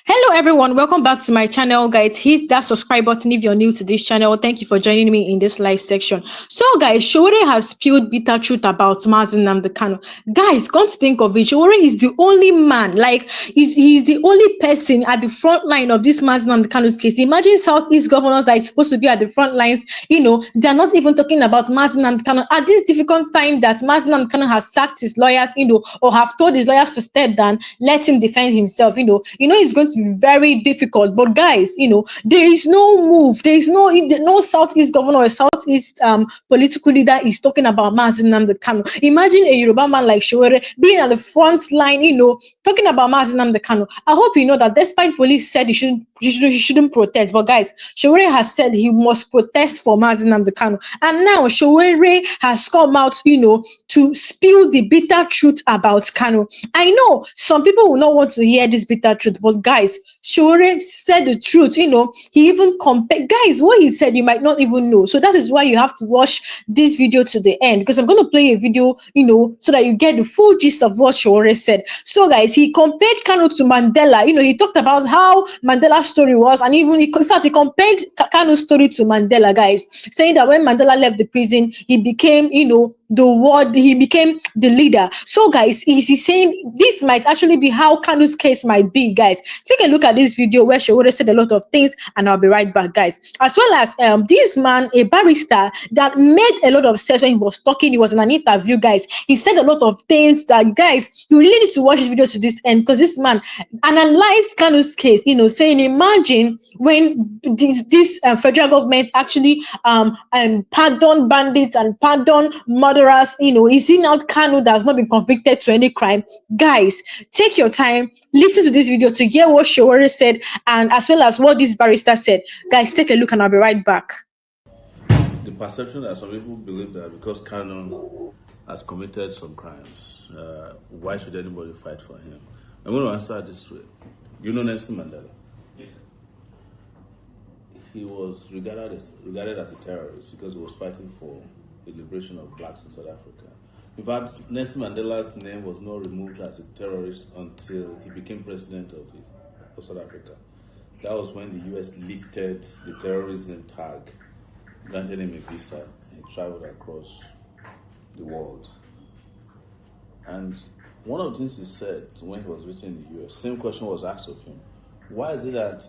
Hello everyone, welcome back to my channel guys. Hit that subscribe button if you're new to this channel. Thank you for joining me in this live section. So guys, Sowore has spilled bitter truth about Nnamdi Kanu. Guys, come to think of it, Sowore is the only man, like he's the only person at the front line of this Nnamdi Kanu's case. Imagine Southeast governors that are supposed to be at the front lines, they're not even talking about Nnamdi Kanu at this difficult time that Nnamdi Kanu has sacked his lawyers, or have told his lawyers to step down, let him defend himself. It's going to be very difficult. But guys, there is no move. There is no Southeast governor or Southeast political leader is talking about Mazi Nnamdi Kanu. Imagine a Yoruba man like Sowore being at the front line, talking about Mazi Nnamdi Kanu. I hope you know that despite police said he shouldn't protest, but guys, Sowore has said he must protest for Mazi Nnamdi Kanu. And now Sowore has come out, to spill the bitter truth about Kanu. I know some people will not want to hear this bitter truth, but guys, Sowore said the truth. He even compared, guys, what he said you might not even know. So that is why you have to watch this video to the end, because I'm going to play a video, so that you get the full gist of what Sowore said. So guys, he compared Kanu to Mandela. He talked about how Mandela's story was, and even in fact he compared Kanu's story to Mandela, guys, saying that when Mandela left the prison, he became, he became the leader. So guys, he's saying this might actually be how Kanu's case might be, guys. Take a look at this video where Sowore said a lot of things, and I'll be right back, guys. As well as this man, a barrister that made a lot of sense when he was talking. He was in an interview, guys. He said a lot of things that, guys, you really need to watch this video to this end, because this man analyzed Kanu's case, saying imagine when this federal government actually pardon bandits and pardon murderers. Is it not Kanu that has not been convicted to any crime? Guys, take your time, listen to this video to hear what Sowore said, and as well as what this barrister said. Guys, take a look and I'll be right back. The perception that some people believe that because Kanu has committed some crimes, why should anybody fight for him? I'm going to answer this way. You know Nelson Mandela? Yes. He was regarded as a terrorist because he was fighting for the liberation of blacks in South Africa. In fact, Nelson Mandela's name was not removed as a terrorist until he became president of South Africa. That was when the US lifted the terrorism tag, granted him a visa, and he traveled across the world. And one of the things he said when he was visiting the US, same question was asked of him. Why is it that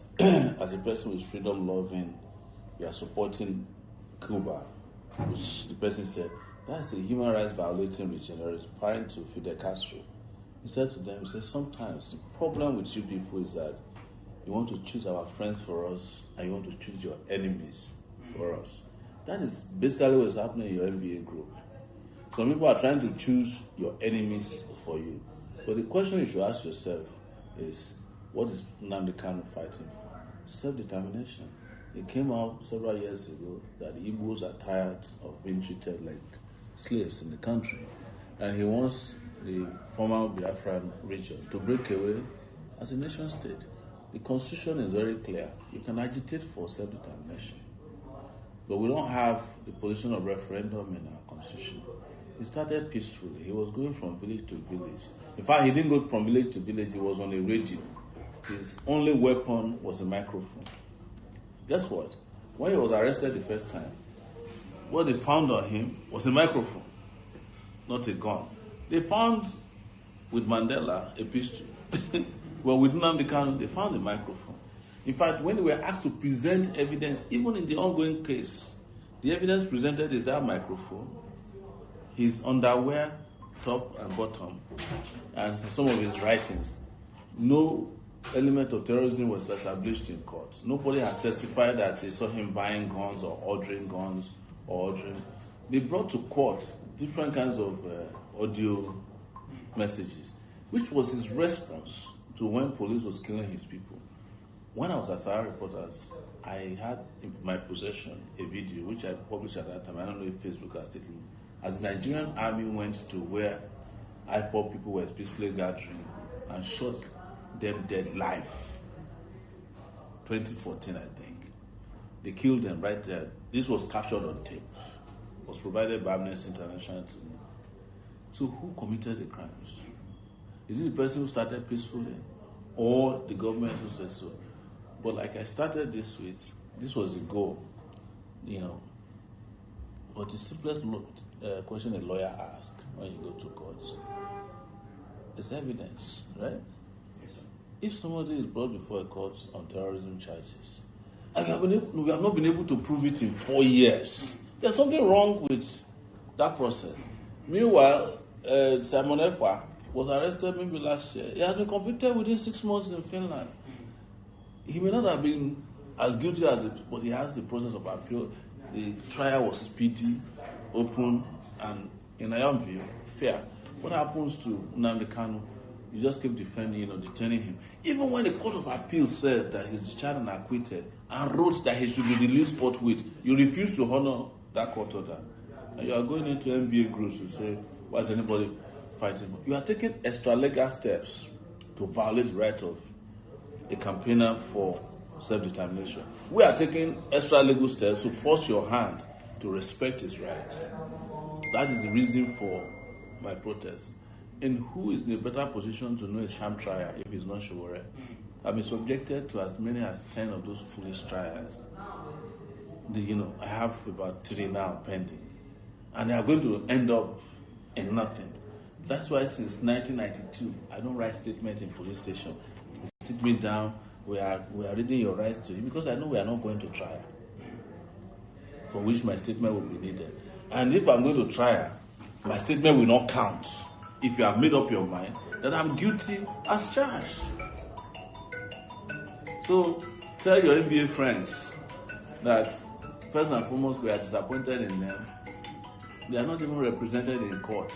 as a person who is freedom loving, you are supporting Cuba? Which the person said, that's a human rights violating regime, referring to Fidel Castro. He said to them, sometimes the problem with you people is that you want to choose our friends for us and you want to choose your enemies for us. That is basically what is happening in your MBA group. Some people are trying to choose your enemies for you. But the question you should ask yourself is, what is Nnamdi Kanu fighting for? Self-determination. It came out several years ago that the Igbos are tired of being treated like slaves in the country. And he wants the former Biafran region to break away as a nation state. The constitution is very clear. You can agitate for self-determination. But we don't have the position of referendum in our constitution. He started peacefully. He was going from village to village. In fact, he didn't go from village to village. He was on a radio. His only weapon was a microphone. Guess what? When he was arrested the first time, what they found on him was a microphone, not a gun. They found with Mandela a pistol. Well, with Nnamdi Kanu, they found a microphone. In fact, when they were asked to present evidence, even in the ongoing case, the evidence presented is that microphone, his underwear, top and bottom, and some of his writings. No element of terrorism was established in court. Nobody has testified that they saw him buying guns or ordering guns or ordering. They brought to court different kinds of audio messages, which was his response to when police was killing his people. When I was at Sahara Reporters, I had in my possession a video which I published at that time. I don't know if Facebook has taken. As the Nigerian army went to where IPOB people were peacefully gathering and shot them dead live. 2014, I think. They killed them right there. This was captured on tape. It was provided by Amnesty International to me. So who committed the crimes? Is it the person who started peacefully? or the government who says so. But like I started this with, this was the goal, you know. But the simplest question a lawyer asks when you go to court is evidence, right? If somebody is brought before a court on terrorism charges, and we have not been able to prove it in 4 years, there's something wrong with that process. Meanwhile, Simon Ekpa was arrested maybe last year. He has been convicted within 6 months in Finland. He may not have been as guilty as it, but he has the process of appeal. The trial was speedy, open, and in my own view, fair. What happens to Nnamdi Kanu? You just keep defending, detaining him. Even when the Court of Appeal said that he's discharged and acquitted and wrote that he should be released forthwith, you refuse to honor that court order. And you are going into NBA groups to say, why is anybody fighting? You are taking extra legal steps to violate the right of a campaigner for self-determination. We are taking extra legal steps to force your hand to respect his rights. That is the reason for my protest. And who is in a better position to know a sham trial if it's not Sowore? I've been subjected to as many as 10 of those foolish trials. I have about 3 now pending. And they are going to end up in nothing. That's why since 1992, I don't write statements in police station. They sit me down, we are reading your rights to you, because I know we are not going to trial, for which my statement will be needed. And if I'm going to trial, my statement will not count if you have made up your mind that I'm guilty as charged. So tell your NBA friends that first and foremost, we are disappointed in them. They are not even represented in court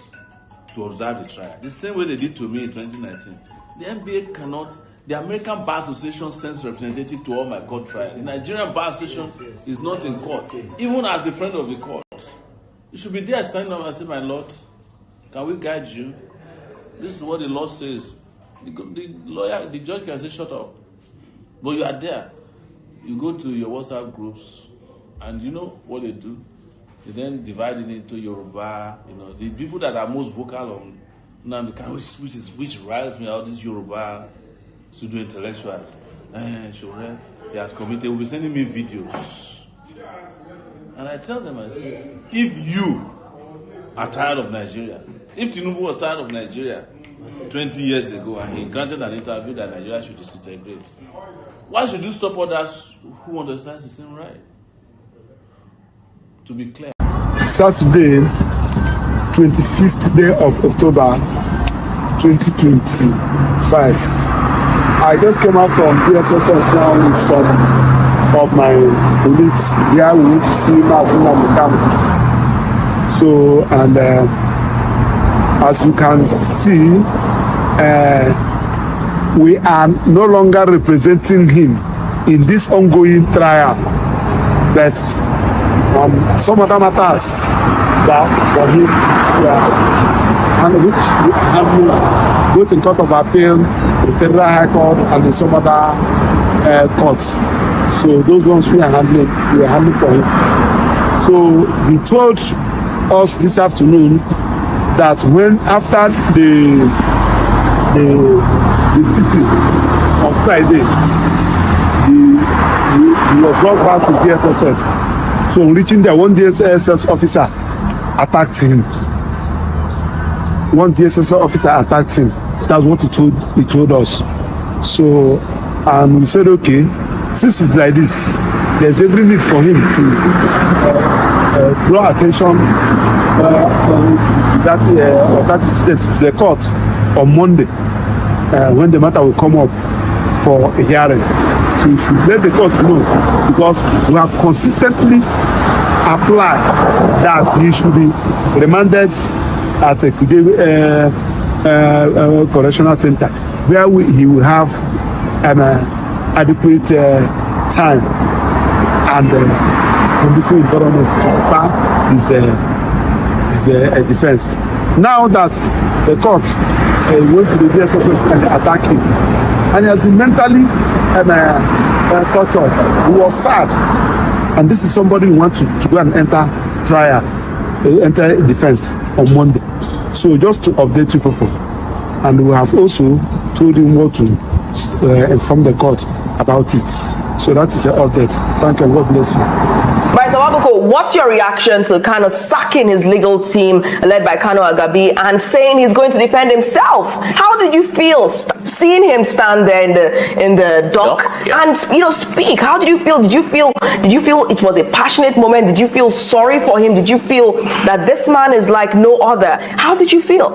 to observe the trial. The same way they did to me in 2019. The NBA cannot, the American Bar Association sends representative to all my court trials. The Nigerian Bar Association is not in court, even as a friend of the court. You should be there standing up and say, my Lord, can we guide you? This is what the law says. The judge can say, shut up. But you are there. You go to your WhatsApp groups, and you know what they do? They then divide it into Yoruba, the people that are most vocal on Nnamdi Kanu, which riles me out, these Yoruba pseudo intellectuals. Sowore, he has committed, will be sending me videos. And I tell them, I say, if you are tired of Nigeria, if Tinubu was tired of Nigeria 20 years ago and he granted an interview that Nigeria should disintegrate, why should you stop others who understand the same right? To be clear. Saturday, 25th day of October 2025. I just came out from DSSS now with some of my colleagues. Here we need to see Nnamdi Kanu. So, and as you can see, we are no longer representing him in this ongoing trial. But some other matters that for him, and which we have both in Court of Appeal, the Federal High Court, and in some other courts. So those ones we are handling for him. So he told us this afternoon that when after the sitting on Friday, he was brought back to DSSS. So reaching there, one DSSS officer attacked him. One DSSS officer attacked him. That's what he told us. So, and we said, okay, since it's like this, there's every need for him to draw attention to that incident to the court on Monday, when the matter will come up for a hearing. So you should let the court know, because we have consistently applied that he should be remanded at a correctional center where he will have an adequate time and conducive environment to prepare his defense. Now that the court went to the DSSS and attacked him, and he has been mentally tortured, he was sad, and this is somebody who wants to go and enter trial, enter defense on Monday. So just to update you people, and we have also told him what to inform the court about it. So that is the update. Thank you. God bless you. Right, so Wabuko, what's your reaction to kind of sacking his legal team led by Kanu Agabi and saying he's going to defend himself? How did you feel seeing him stand there in the dock and speak? How did you feel? Did you feel it was a passionate moment? Did you feel sorry for him? Did you feel that this man is like no other? How did you feel?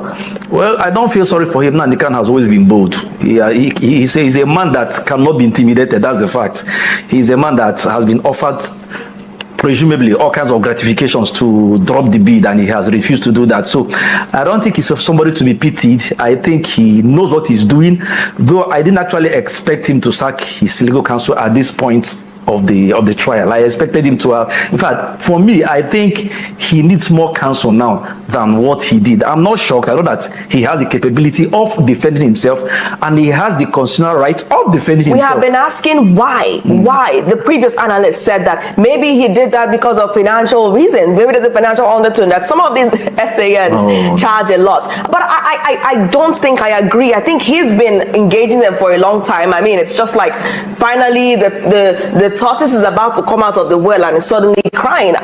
Well, I don't feel sorry for him. Nnamdi Kanu has always been bold. He's a man that cannot be intimidated. That's the fact. He's a man that has been offered presumably all kinds of gratifications to drop the bid, and he has refused to do that. So I don't think he's somebody to be pitied. I think he knows what he's doing, though I didn't actually expect him to sack his legal counsel at this point of the trial. I expected him to have, in fact, for me, I think he needs more counsel now than what he did. I'm not shocked. I know that he has the capability of defending himself, and he has the constitutional right of defending himself. We have been asking why. Why? The previous analyst said that maybe he did that because of financial reasons. Maybe there's a financial undertone that some of these SANs charge a lot. But I don't think I agree. I think he's been engaging them for a long time. I mean, it's just like finally the tortoise is about to come out of the well and is suddenly crying.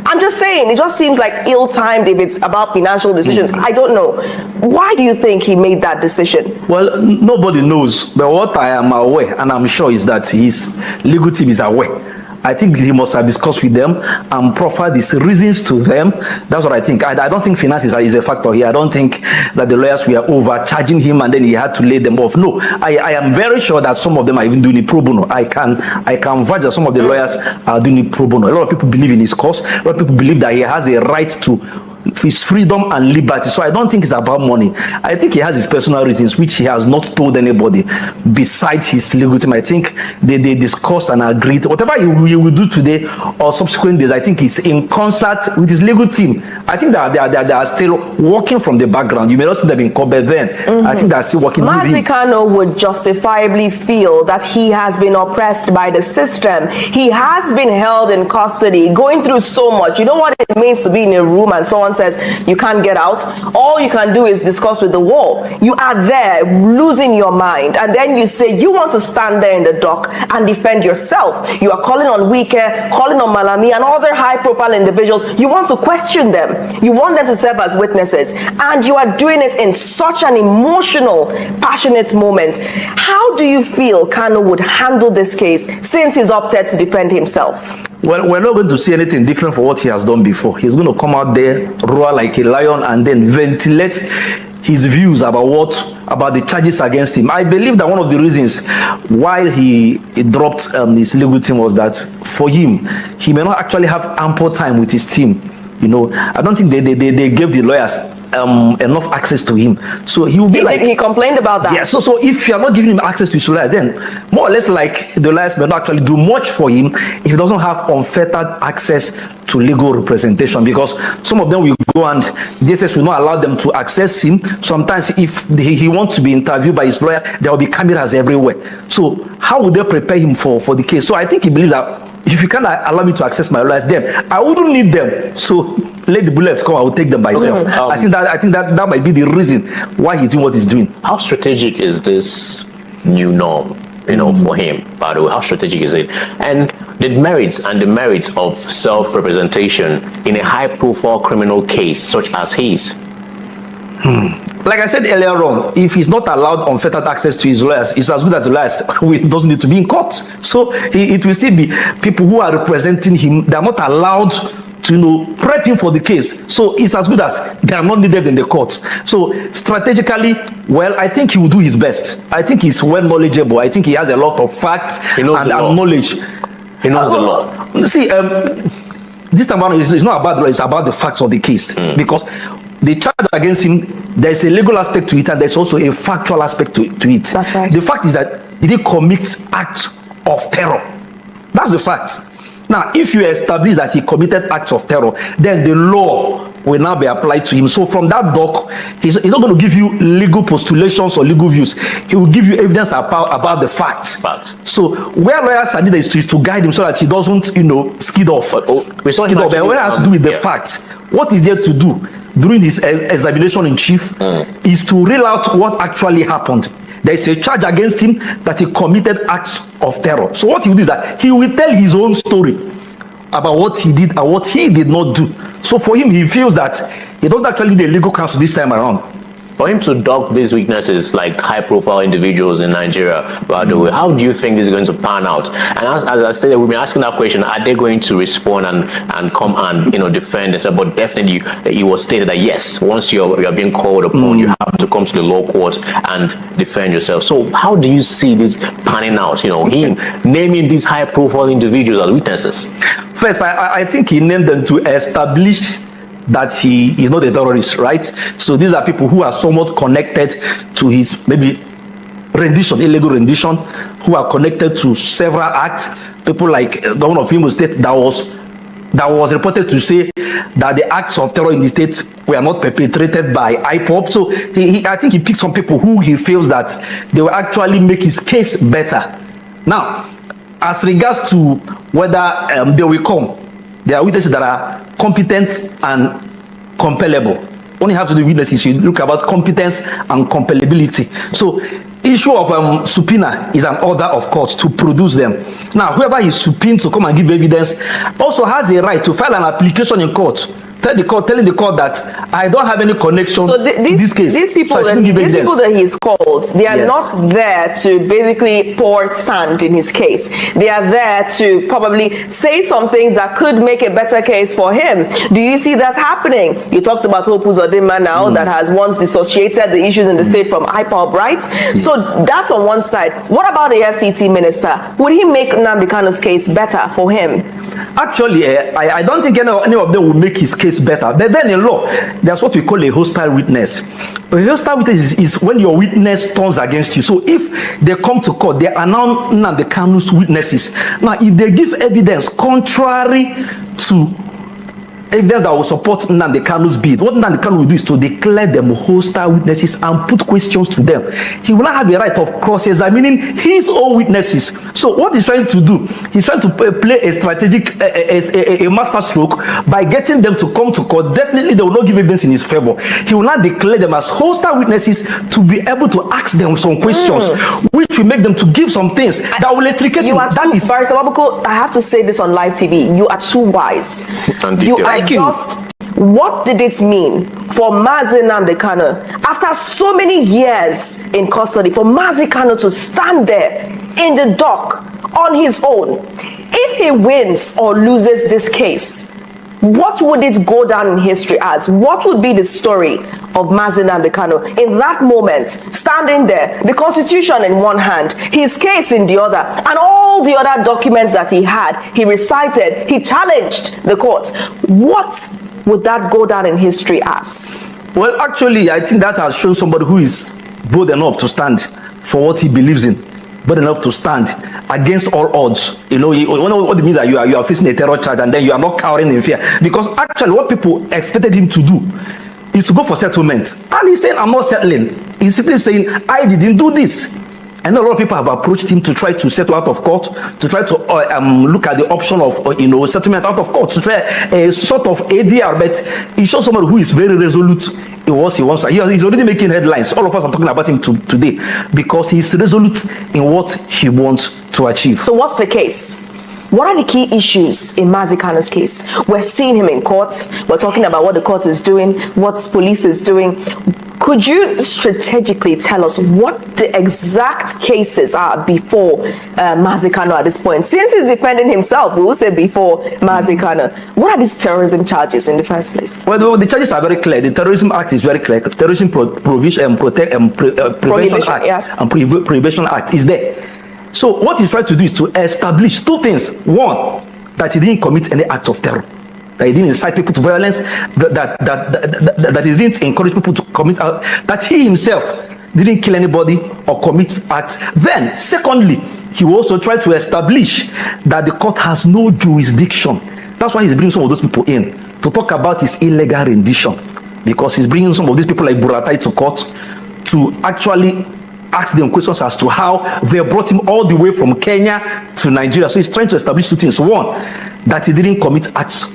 I'm just saying, it just seems like ill-timed if it's about financial decisions. I don't know. Why do you think he made that decision? Well, nobody knows. But what I am aware, and I'm sure, is that his legal team is aware. I think he must have discussed with them and proffered his reasons to them. That's what I think. I don't think finance is a factor here. I don't think that the lawyers were overcharging him and then he had to lay them off. No, I am very sure that some of them are even doing it pro bono. I can vouch that some of the lawyers are doing it pro bono. A lot of people believe in his cause. A lot of people believe that he has a right to his freedom and liberty. So I don't think it's about money. I think he has his personal reasons, which he has not told anybody besides his legal team. I think they discussed and agreed. Whatever he will do today or subsequent days, I think he's in concert with his legal team. I think that they are still working from the background. You may not see them in Kobe then. I think they're still working with him. Nnamdi Kanu would justifiably feel that he has been oppressed by the system. He has been held in custody, going through so much. You know what it means to be in a room and someone says you can't get out? All you can do is discuss with the wall. You are there losing your mind, and then you say you want to stand there in the dock and defend yourself. You are calling on Wike, calling on Malami and other high-profile individuals. You want to question them. You want them to serve as witnesses, and you are doing it in such an emotional, passionate moment. How do you feel Kanu would handle this case since he's opted to defend himself? Well, we're not going to see anything different for what he has done before. He's going to come out there, roar like a lion, and then ventilate his views about the charges against him. I believe that one of the reasons why he dropped his legal team was that for him, he may not actually have ample time with his team. I don't think they gave the lawyers enough access to him, so he will be he complained about that. Yeah, so if you are not giving him access to his lawyers, then more or less like the lawyers may not actually do much for him if he doesn't have unfettered access to legal representation, because some of them will go and DSS will not allow them to access him. Sometimes if he wants to be interviewed by his lawyers, there will be cameras everywhere. So how would they prepare him for the case? So I think he believes that if you can't allow me to access my lawyers, then I wouldn't need them. So let the bullets come, I will take them by myself. I think that might be the reason why he's doing what he's doing. How strategic is this new norm, for him? By the way, how strategic is it? And the merits of self-representation in a high-profile criminal case such as his. Like I said earlier on, if he's not allowed unfettered access to his lawyers, it's as good as the lawyers who doesn't need to be in court. So it will still be people who are representing him. They are not allowed to prep him for the case. So it's as good as they are not needed in the court. So strategically, well, I think he will do his best. I think he's well knowledgeable. I think he has a lot of facts and knowledge. He knows the law. See, this time around, it's not about the law, it's about the facts of the case. Because the charge against him, there's a legal aspect to it, and there's also a factual aspect to it. That's right. The fact is that he did commit acts of terror. That's the fact. Now, if you establish that he committed acts of terror, then the law will now be applied to him. So from that doc, he's not going to give you legal postulations or legal views. He will give you evidence about the facts. So where lawyers are needed is to guide him so that he doesn't, skid off. But what has to do with the facts? What is there to do during this examination in chief is to reel out what actually happened. There is a charge against him that he committed acts of terror. So what he will do is that he will tell his own story about what he did and what he did not do. So for him, he feels that he doesn't actually need a legal counsel this time around. For him to dock these weaknesses like high-profile individuals in Nigeria, by the way, how do you think this is going to pan out? And as I stated, we've been asking that question: are they going to respond and come and defend themselves? But definitely, it was stated that yes, once you're being called upon, you have to come to the law court and defend yourself. So how do you see this panning out? Him naming these high-profile individuals as witnesses. First, I think he named them to establish that he is not a terrorist, right? So these are people who are somewhat connected to his maybe illegal rendition, who are connected to several acts. People like the one of Imo State that was reported to say that the acts of terror in the state were not perpetrated by IPOB. So I think he picked some people who he feels that they will actually make his case better. Now, as regards to whether they will come, there are witnesses that are competent and compellable. When you have to do witnesses, you look about competence and compellability. So issue of subpoena is an order of court to produce them. Now, whoever is subpoenaed to come and give evidence also has a right to file an application in court, telling the court that I don't have any connection to this case. These people, so that he's called, they are not there to basically pour sand in his case. They are there to probably say some things that could make a better case for him. Do you see that happening? You talked about Hope Uzodinma now that has once dissociated the issues in the state from IPOB, right? Yes. So that's on one side. What about the FCT minister? Would he make Nnamdi Kanu's case better for him? Actually, I don't think any of them will make his case better. But then in law, there's what we call a hostile witness. A hostile witness is when your witness turns against you. So if they come to court, they are now Nnamdi Kanu's witnesses. Now, if they give evidence contrary to evidence that will support Nnamdi Kanu's bid, what Nnamdi Kanu will do is to declare them hostile witnesses and put questions to them. He will not have the right of cross-examining his own witnesses. So what he's trying to do, he's trying to play a strategic, a master stroke by getting them to come to court. Definitely they will not give evidence in his favor. He will not declare them as hostile witnesses to be able to ask them some questions, which will make them to give some things that will extricate him. Barrister Wabuko, I have to say this on live TV. You are too wise. What did it mean for Mazi Nnamdi Kanu, after so many years in custody, for Mazi Kanu to stand there in the dock on his own? If he wins or loses this case, what would it go down in history as? What would be the story of Mazi Nnamdi Kanu in that moment, standing there, the Constitution in one hand, his case in the other, and all the other documents that he had, he recited, he challenged the court? What would that go down in history as? Well, actually, I think that has shown somebody who is bold enough to stand for what he believes in, bold enough to stand against all odds. What it means that you are facing a terror charge and then you are not cowering in fear. Because actually what people expected him to do is to go for settlement. And he's saying, I'm not settling. He's simply saying, I didn't do this. I know a lot of people have approached him to try to settle out of court, to try to look at the option of settlement out of court, to try a sort of ADR. But he shows somebody who is very resolute in what he wants. He's already making headlines. All of us are talking about him today because he's resolute in what he wants to achieve. So what's the case? What are the key issues in Mazi Kanu's case? We're seeing him in court. We're talking about what the court is doing, what police is doing. Could you strategically tell us what the exact cases are before Mazi Kanu at this point? Since he's defending himself, we will say before Mazi Kanu. What are these terrorism charges in the first place? Well, the charges are very clear. The Terrorism Act is very clear. Terrorism Prevention Act and Prohibition Act is there. So what he's trying to do is to establish two things. One, that he didn't commit any act of terror, that he didn't incite people to violence, that he didn't encourage people to commit, that he himself didn't kill anybody or commit acts. Then, secondly, he will also try to establish that the court has no jurisdiction. That's why he's bringing some of those people in to talk about his illegal rendition, because he's bringing some of these people like Buratai to court to actually ask them questions as to how they brought him all the way from Kenya to Nigeria. So he's trying to establish two things. One, that he didn't commit acts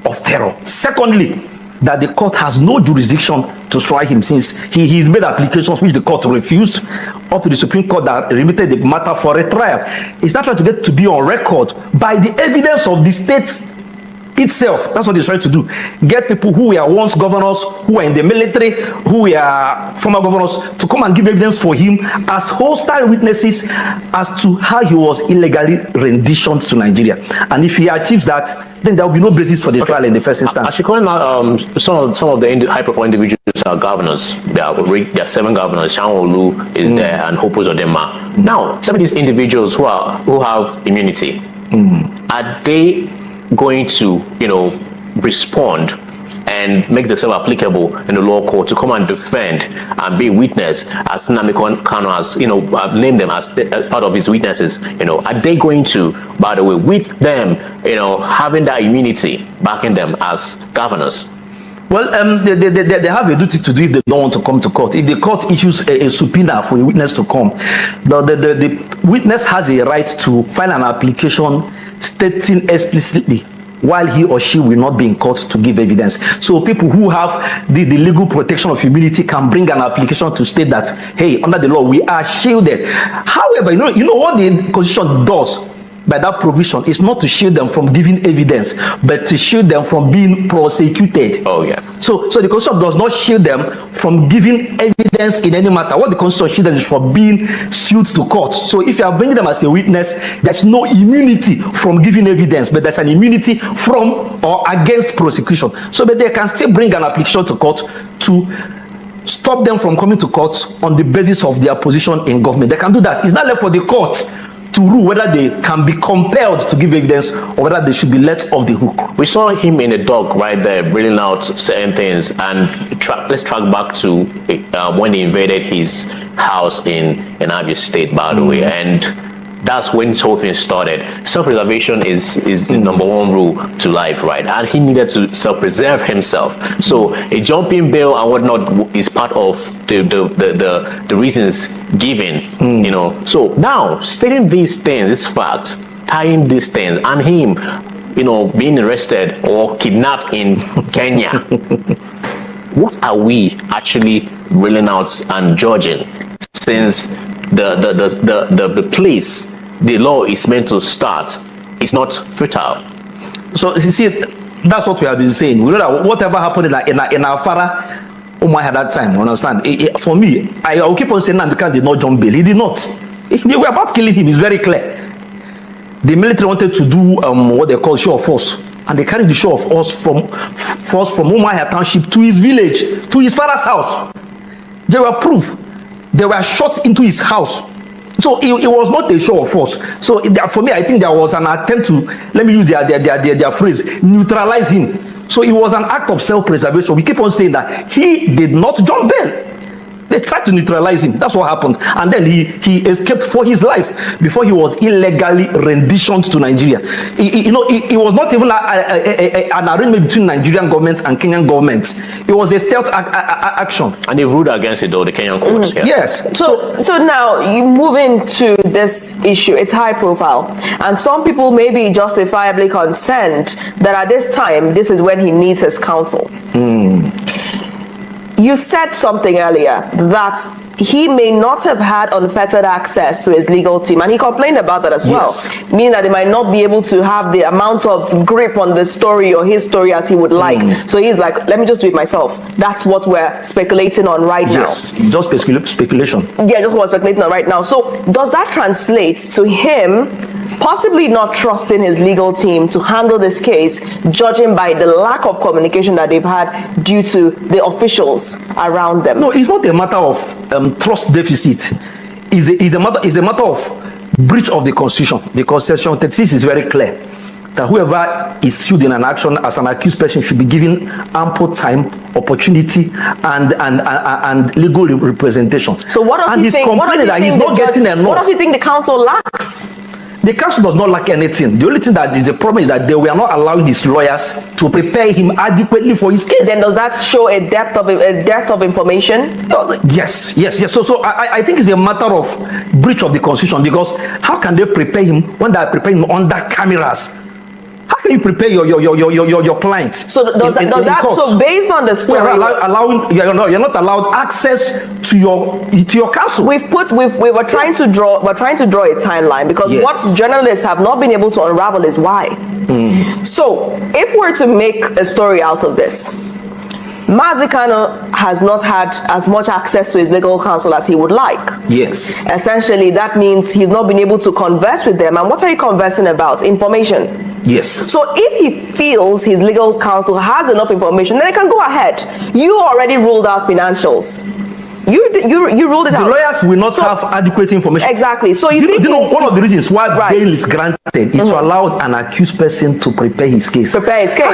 of terror. Secondly, that the court has no jurisdiction to try him, since he's made applications which the court refused, up to the Supreme Court that remitted the matter for a trial. He's not trying to get to be on record by the evidence of the state itself. That's what he's trying to do. Get people who were once governors, who were in the military, who were former governors, to come and give evidence for him as hostile witnesses as to how he was illegally renditioned to Nigeria. And if he achieves that, then there will be no basis for the trial in the first instance. As you call out, some of the high-profile individuals are governors. There are 7 governors. Sanwo-Olu is there, and Hope Uzodinma. Now, some of these individuals who have immunity, are they going to, respond and make themselves applicable in the law court to come and defend and be witness, as Nnamdi Kanu has, named them as part of his witnesses? Are they going to, by the way, with them, having that immunity backing them as governors? Well, they have a duty to do if they don't want to come to court. If the court issues a subpoena for a witness to come, the witness has a right to file an application stating explicitly while he or she will not be in court to give evidence. So people who have the legal protection of immunity can bring an application to state that, hey, under the law, we are shielded. However, you know what the Constitution does by that provision is not to shield them from giving evidence, but to shield them from being prosecuted. Oh, yeah. So the Constitution does not shield them from giving evidence in any matter. What the Constitution shields them is from being sued to court. So if you are bringing them as a witness, there's no immunity from giving evidence, but there's an immunity from or against prosecution. So but they can still bring an application to court to stop them from coming to court on the basis of their position in government. They can do that. It's not left for the court to rule whether they can be compelled to give evidence or whether they should be let off the hook. We saw him in the dock right there, reeling out certain things, and let's track back to when he invaded his house in Abia State, by the way, and that's when this whole thing started. Self-preservation is the number one rule to life, right? And he needed to self-preserve himself. So a jumping bail and whatnot is part of the reasons given, So now, stating these things, these facts, tying these things, and him, being arrested or kidnapped in Kenya, what are we actually reeling out and judging, since the place the law is meant to start is not fertile? So you see, that's what we have been saying. We know that whatever happened in our father at that time, understand? For me, I will keep on saying Nnamdi Kanu did not jump bail. He did not. They were about killing him. It's very clear. The military wanted to do what they call show of force, and they carried the show of force from Umuahia Township to his village, to his father's house. There were proof. They were shot into his house. So it was not a show of force. So for me, I think there was an attempt to, let me use their phrase, neutralize him. So it was an act of self-preservation. We keep on saying that he did not jump bail. They tried to neutralize him. That's what happened. And then he escaped for his life before he was illegally renditioned to Nigeria. It was not even an arrangement between Nigerian government and Kenyan government. It was a stealth action. And they ruled against it, though, the Kenyan courts. Yeah. Yes. So now you move into this issue. It's high profile. And some people may be justifiably concerned that at this time, this is when he needs his counsel. You said something earlier that he may not have had unfettered access to his legal team, and he complained about that as well, meaning that they might not be able to have the amount of grip on the story or his story as he would like. So he's like, let me just do it myself. That's what we're speculating on right now. Yes, just speculation. Yeah, just what we're speculating on right now. So does that translate to him possibly not trusting his legal team to handle this case, judging by the lack of communication that they've had due to the officials around them? No, it's not a matter of trust deficit. It's a matter of breach of the Constitution, because Section 36 is very clear that whoever is sued in an action as an accused person should be given ample time, opportunity, and legal representation. So what does he think? What does he think the council lacks? The council does not lack anything. The only thing that is the problem is that they were not allowing his lawyers to prepare him adequately for his case. Then does that show a depth of information? Yes. So I think it's a matter of breach of the Constitution, because how can they prepare him when they are preparing him under cameras? How can you prepare your clients? So does that so based on the story, you're not allowed access to your counsel. we were trying to draw a timeline because Yes. what journalists have not been able to unravel is why. So if we're to make a story out of this, Nnamdi Kanu has not had as much access to his legal counsel as he would like. Yes. Essentially, that means he's not been able to converse with them. And what are you conversing about? Information. Yes. So if he feels his legal counsel has enough information, then he can go ahead. You already ruled out financials. You ruled it out. The lawyers will not have adequate information. Exactly. So you know one of the reasons why bail is granted is to allow an accused person to prepare his case. How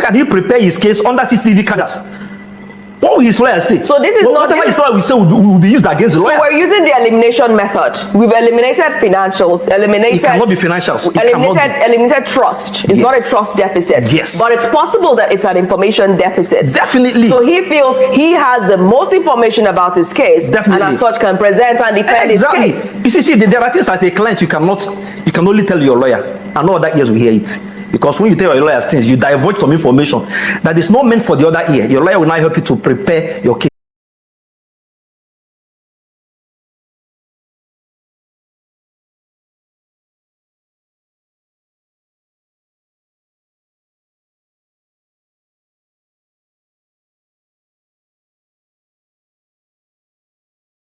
can he prepare his case under CCTV cameras? What will his lawyer say? So this is whatever his lawyer will say will be used against the lawyers. So we're using the elimination method. We've eliminated financials, It cannot be financials. Eliminated trust. It's not a trust deficit. Yes. But it's possible that it's an information deficit. Definitely. So he feels he has the most information about his case. Definitely. And as such can present and defend his case. You see, there are things as a client you can only tell your lawyer, and no other ears will hear it. Because when you tell your lawyers things, you divulge some information that is not meant for the other ear. Your lawyer will now help you to prepare your case.